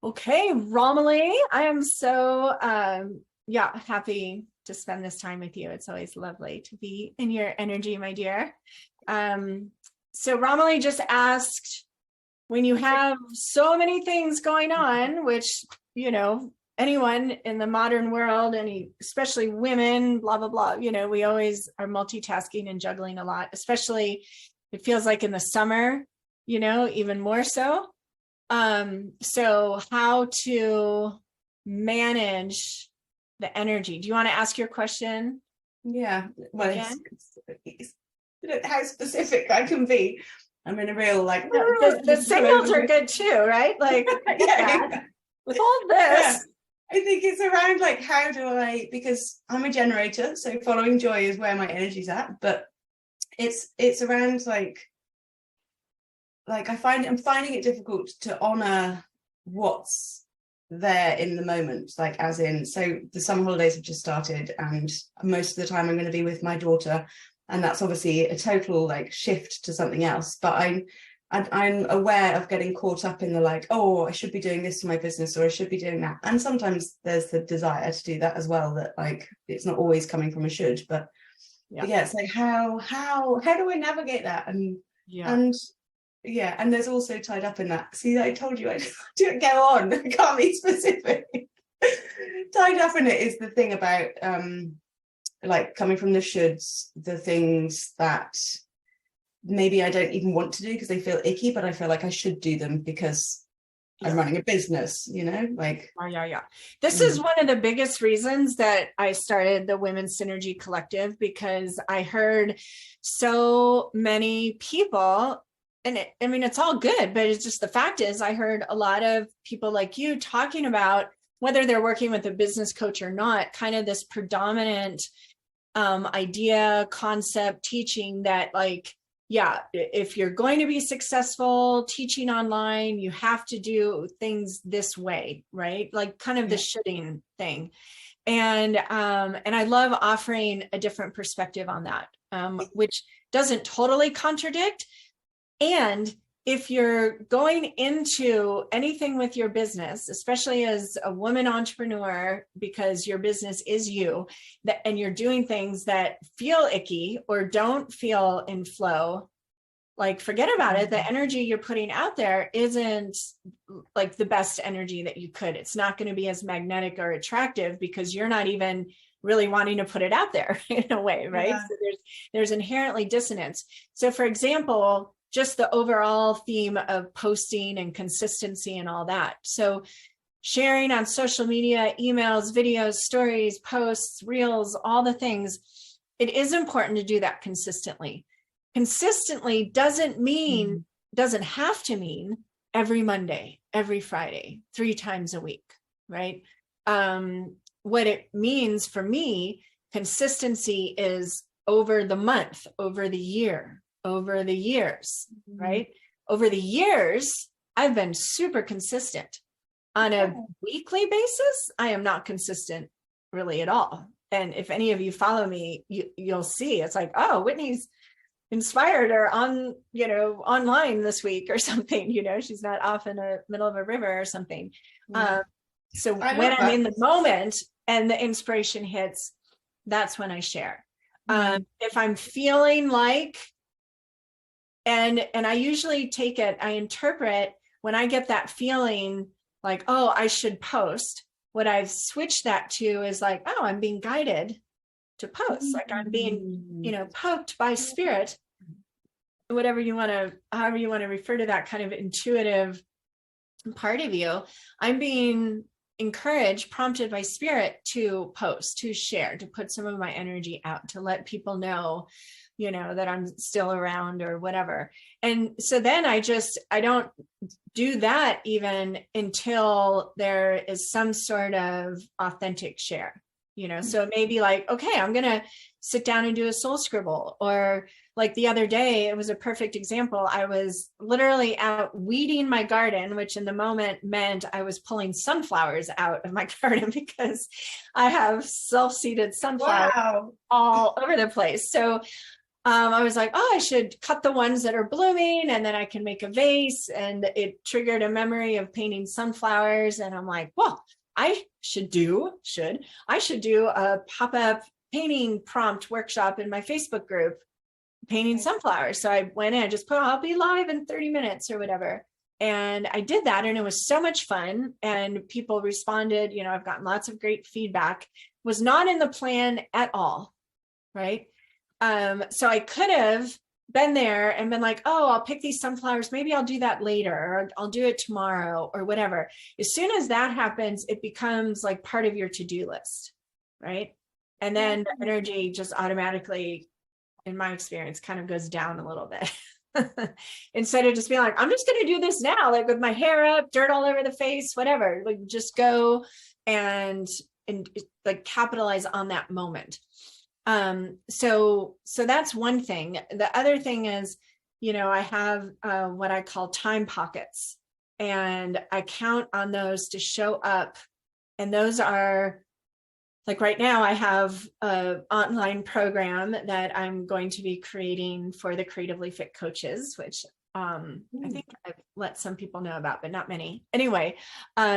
Okay, Romilly, I am so happy to spend this time with you. It's always lovely to be in your energy, my dear. So Romilly just asked, when you have so many things going on, which, anyone in the modern world, especially women, blah, blah, blah, we always are multitasking and juggling a lot, especially it feels like in the summer, even more so. So how to manage the energy. Do you want to ask your question? Yeah, well, how specific I can be. I'm in a real the signals are good too, right? Like yeah. With all this. Yeah. I think it's around how do I, because I'm a generator, so following joy is where my energy's at, but it's around I'm finding it difficult to honor what's there in the moment, as in, so the summer holidays have just started and most of the time I'm going to be with my daughter, and that's obviously a total shift to something else, but I'm aware of getting caught up in the oh, I should be doing this for my business, or I should be doing that, and sometimes there's the desire to do that as well, that it's not always coming from a should, but yeah, it's how do I navigate that? And there's also tied up in that. See, I told you I didn't go on. I can't be specific. Tied up in it is the thing about coming from the shoulds, the things that maybe I don't even want to do because they feel icky, but I feel like I should do them because I'm running a business, This is one of the biggest reasons that I started the Women's Synergy Collective, because I heard so many people, and it's all good, but it's just, the fact is I heard a lot of people like you talking about, whether they're working with a business coach or not, kind of this predominant idea, concept, teaching that if you're going to be successful teaching online, you have to do things this way, right? Kind of the shoulding thing. And I love offering a different perspective on that, which doesn't totally contradict. And if you're going into anything with your business, especially as a woman entrepreneur, because your business is you, and you're doing things that feel icky or don't feel in flow, forget about it. The energy you're putting out there isn't the best energy that you could. It's not going to be as magnetic or attractive because you're not even really wanting to put it out there in a way, right? Yeah. So there's inherently dissonance. So for example, just the overall theme of posting and consistency and all that. So sharing on social media, emails, videos, stories, posts, reels, all the things, it is important to do that consistently. Consistently doesn't have to mean every Monday, every Friday, 3 times a week, right? What it means for me, consistency is over the month, over the year, over the years, right? Over the years, I've been super consistent. On a weekly basis, I am not consistent really at all. And if any of you follow me, you'll see it's oh, Whitney's inspired or on, online this week or something, she's not off in the middle of a river or something. So when I'm in the moment and the inspiration hits, that's when I share. If I'm feeling and I usually take it, I interpret when I get that feeling oh, I should post, what I've switched that to is oh, I'm being guided to post. I'm being, poked by spirit, however you want to refer to that kind of intuitive part of you. I'm being encouraged, prompted by spirit to post, to share, to put some of my energy out, to let people know, that I'm still around or whatever. And so then I don't do that even until there is some sort of authentic share, so it may be okay, I'm going to sit down and do a soul scribble, or the other day, it was a perfect example. I was literally out weeding my garden, which in the moment meant I was pulling sunflowers out of my garden because I have self-seeded sunflowers all over the place. So I was like, oh, I should cut the ones that are blooming and then I can make a vase. And it triggered a memory of painting sunflowers. And I'm like, well, I should do a pop-up painting prompt workshop in my Facebook group, painting sunflowers. So I went in and just put, I'll be live in 30 minutes or whatever. And I did that and it was so much fun. And people responded, I've gotten lots of great feedback. Was not in the plan at all, right? So I could have been there and been like, oh, I'll pick these sunflowers. Maybe I'll do that later, or I'll do it tomorrow or whatever. As soon as that happens, it becomes like part of your to-do list, right? And then the energy just automatically, in my experience, kind of goes down a little bit. Instead of just being like, I'm just going to do this now, like with my hair up, dirt all over the face, whatever, like just go and like capitalize on that moment. So that's one thing. The other thing is, I have what I call time pockets, and I count on those to show up. And those are like right now I have an online program that I'm going to be creating for the Creatively Fit coaches, which I think I've let some people know about, but not many. Anyway, I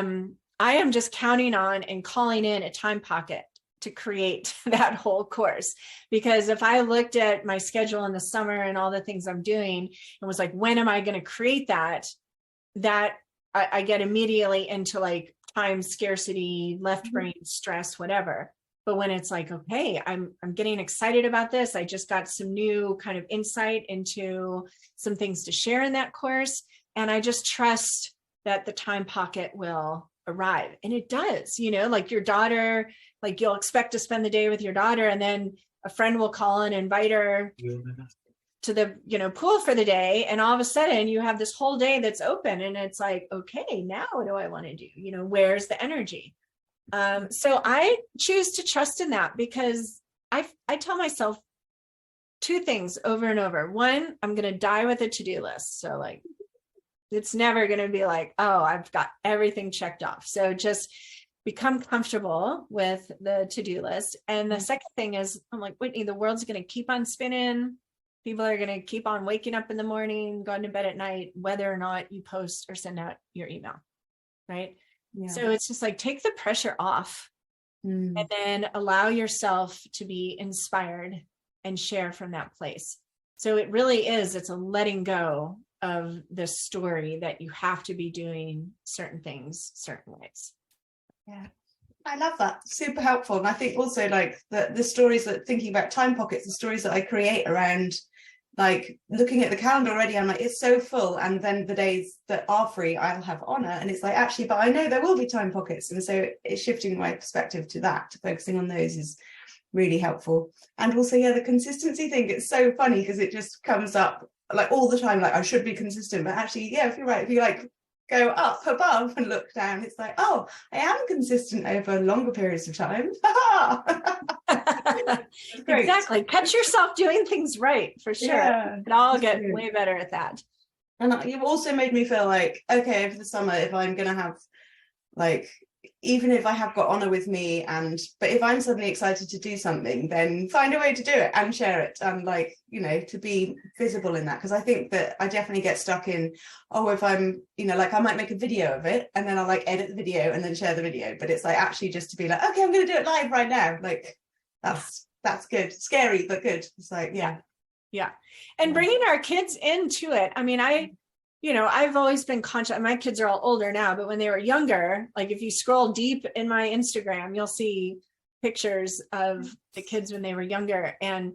am just counting on and calling in a time pocket to create that whole course. Because if I looked at my schedule in the summer and all the things I'm doing and was like, when am I going to create that I get immediately into like time scarcity, left brain stress, whatever. But when it's like, okay, I'm getting excited about this. I just got some new kind of insight into some things to share in that course. And I just trust that the time pocket will arrive. And it does, like your daughter, like you'll expect to spend the day with your daughter, and then a friend will call and invite her to the pool for the day, and all of a sudden you have this whole day that's open, and it's like, okay, now what do I want to do? Where's the energy? So I choose to trust in that, because I tell myself two things over and over. One, I'm going to die with a to-do list. So like, it's never going to be like, oh, I've got everything checked off. So just become comfortable with the to-do list. And the second thing is, I'm like, Whitney, the world's going to keep on spinning. People are going to keep on waking up in the morning, going to bed at night, whether or not you post or send out your email. Right. Yeah. So it's just like, take the pressure off and then allow yourself to be inspired and share from that place. So it really is, it's a letting go of the story that you have to be doing certain things certain ways. Yeah, I love that. Super helpful. And I think also like the stories that, thinking about time pockets, the stories that I create around like looking at the calendar already, I'm like, it's so full. And then the days that are free, I'll have honor. And it's like, actually, but I know there will be time pockets. And so it's shifting my perspective to that, to focusing on those is really helpful. And also, yeah, the consistency thing, it's so funny because it just comes up like all the time, like I should be consistent. But actually, yeah, if you're right, if you like go up above and look down, it's like, oh, I am consistent over longer periods of time. Exactly. Catch yourself doing things right, for sure. Yeah, and I'll get way better at that. And you've also made me feel like, okay, over the summer, if I'm gonna have like, even if I have got honor with me, but if I'm suddenly excited to do something, then find a way to do it and share it, and like, to be visible in that. Because I think that I definitely get stuck in, oh, if I'm, like I might make a video of it and then I'll like edit the video and then share the video. But it's like actually just to be like, okay, I'm going to do it live right now. Like that's good. Scary, but good. It's like, yeah. And bringing our kids into it. I mean, I've always been conscious. My kids are all older now, but when they were younger, like if you scroll deep in my Instagram, you'll see pictures of the kids when they were younger, and,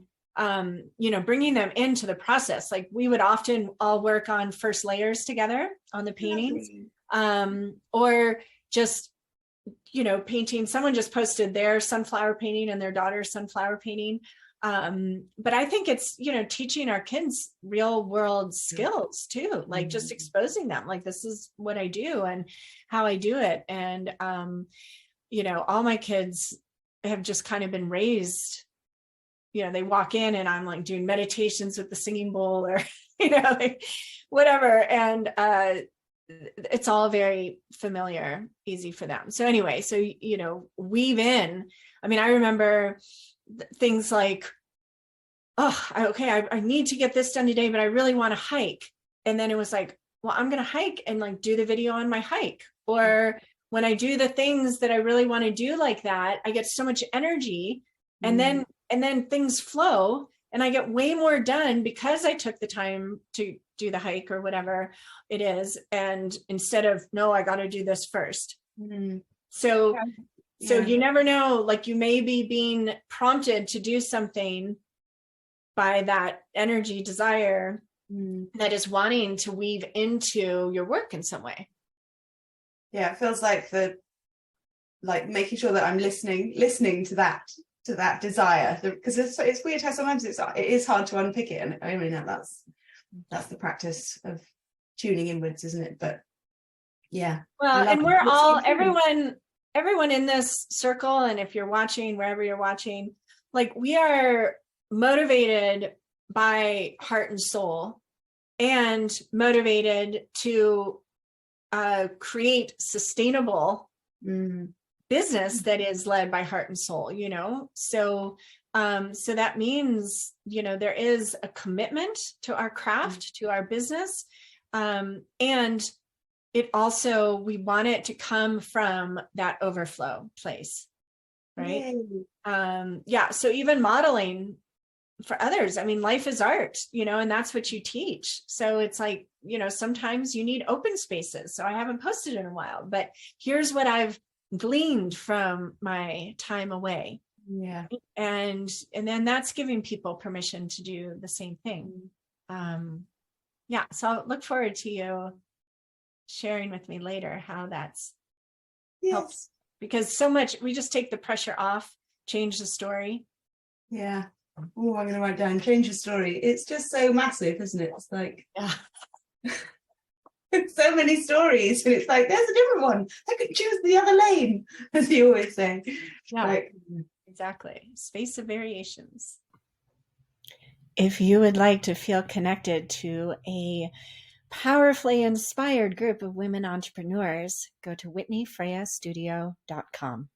bringing them into the process. Like we would often all work on first layers together on the paintings, or just, painting. Someone just posted their sunflower painting and their daughter's sunflower painting. But I think it's, teaching our kids real world skills too, like just exposing them, like, this is what I do and how I do it. And, all my kids have just kind of been raised, they walk in and I'm like doing meditations with the singing bowl or, like whatever. And, it's all very familiar, easy for them. So anyway, so, weave in, I mean, I remember things like oh, okay, I need to get this done today, but I really want to hike. And then it was like, well, I'm going to hike and like do the video on my hike. Or when I do the things that I really want to do like that, I get so much energy, and Mm. then things flow and I get way more done because I took the time to do the hike or whatever it is. And instead of, no, I got to do this first. Mm. So, so Yeah. you never know, like you may be being prompted to do something by that energy desire Mm. that is wanting to weave into your work in some way. Yeah, it feels like making sure that I'm listening to that desire, because it's weird how sometimes it is hard to unpick it, and I mean that's the practice of tuning inwards, isn't it? But yeah, I Well, love and it. we're What's all, your dream? everyone in this circle, and if you're watching, wherever you're watching, like we are motivated by heart and soul, and motivated to create sustainable Mm. business that is led by heart and soul, you know? So, so that means, you know, there is a commitment to our craft, to our business. And it also, we want it to come from that overflow place, right? Yay. Yeah. So even modeling for others, I mean, life is art, you know, and that's what you teach. So it's like, you know, sometimes you need open spaces. So I haven't posted in a while, but here's what I've gleaned from my time away. Yeah. And then that's giving people permission to do the same thing. Yeah. So I'll look forward to you sharing with me later how that's helped, Yes. because so much, we just take the pressure off, change the story. Yeah. Oh, I'm going to write down change your story. It's just so massive, isn't it? It's like Yeah. so many stories, and it's like there's a different one. I could choose the other lane, as you always say. Yeah. Like, Exactly. Space of variations. If you would like to feel connected to a powerfully inspired group of women entrepreneurs, go to whitneyfreyastudio.com.